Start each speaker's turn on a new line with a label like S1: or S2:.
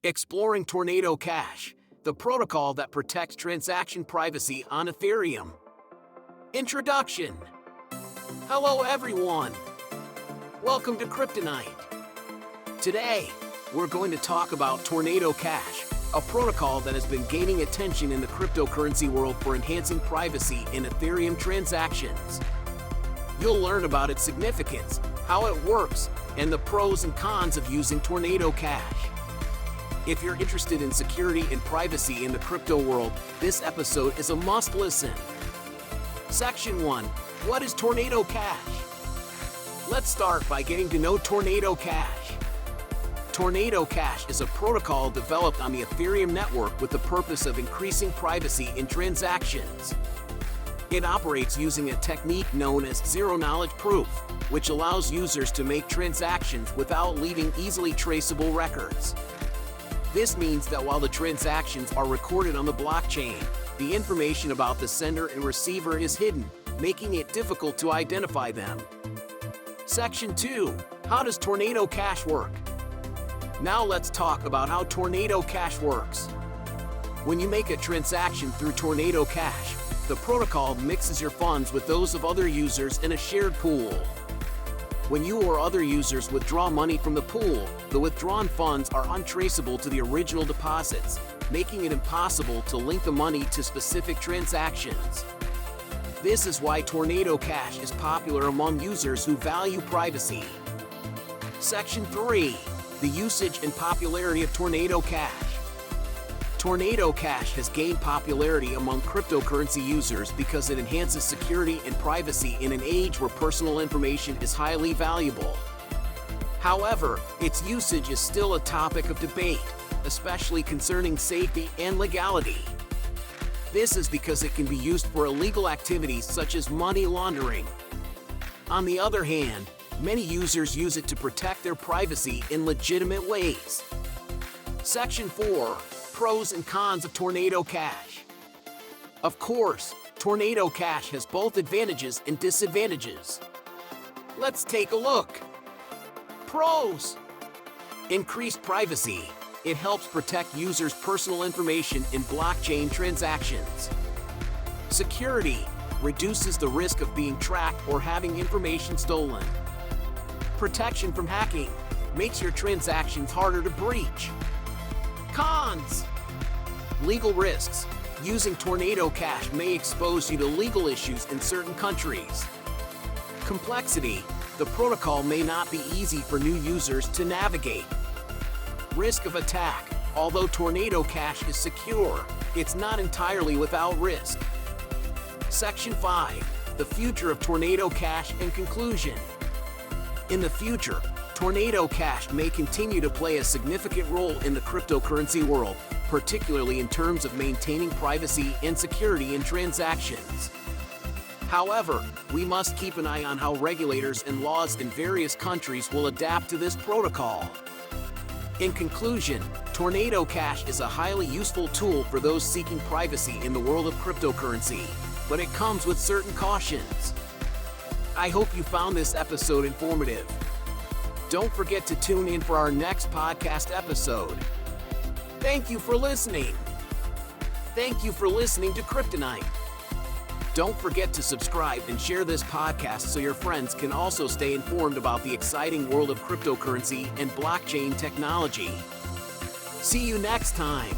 S1: Exploring Tornado Cash, the protocol that protects transaction privacy on Ethereum. Introduction. Hello everyone. Welcome to Kryptonite. Today, we're going to talk about Tornado Cash, a protocol that has been gaining attention in the cryptocurrency world for enhancing privacy in Ethereum transactions. You'll learn about its significance, how it works, and the pros and cons of using Tornado Cash. If you're interested in security and privacy in the crypto world, this episode is a must listen. Section 1. What is Tornado Cash? Let's start by getting to know Tornado Cash. Tornado Cash is a protocol developed on the Ethereum network with the purpose of increasing privacy in transactions. It operates using a technique known as zero-knowledge proof, which allows users to make transactions without leaving easily traceable records. This means that while the transactions are recorded on the blockchain, the information about the sender and receiver is hidden, making it difficult to identify them. Section 2. How does Tornado Cash work? Now let's talk about how Tornado Cash works. When you make a transaction through Tornado Cash, the protocol mixes your funds with those of other users in a shared pool. When you or other users withdraw money from the pool, the withdrawn funds are untraceable to the original deposits, making it impossible to link the money to specific transactions. This is why Tornado Cash is popular among users who value privacy. Section 3. The usage and popularity of Tornado Cash. Tornado Cash has gained popularity among cryptocurrency users because it enhances security and privacy in an age where personal information is highly valuable. However, its usage is still a topic of debate, especially concerning safety and legality. This is because it can be used for illegal activities such as money laundering. On the other hand, many users use it to protect their privacy in legitimate ways. Section 4. Pros and cons of Tornado Cash. Of course, Tornado Cash has both advantages and disadvantages. Let's take a look. Pros. Increased privacy. It helps protect users' personal information in blockchain transactions. Security. Reduces the risk of being tracked or having information stolen. Protection from hacking. Makes your transactions harder to breach. Cons. Legal risks. Using Tornado Cash may expose you to legal issues in certain countries. Complexity. The protocol may not be easy for new users to navigate. Risk of attack. Although Tornado Cash is secure, it's not entirely without risk. Section 5. The future of Tornado Cash and conclusion. In the future, Tornado Cash may continue to play a significant role in the cryptocurrency world, particularly in terms of maintaining privacy and security in transactions. However, we must keep an eye on how regulators and laws in various countries will adapt to this protocol. In conclusion, Tornado Cash is a highly useful tool for those seeking privacy in the world of cryptocurrency, but it comes with certain cautions. I hope you found this episode informative. Don't forget to tune in for our next podcast episode. Thank you for listening. Thank you for listening to Kryptonite. Don't forget to subscribe and share this podcast so your friends can also stay informed about the exciting world of cryptocurrency and blockchain technology. See you next time.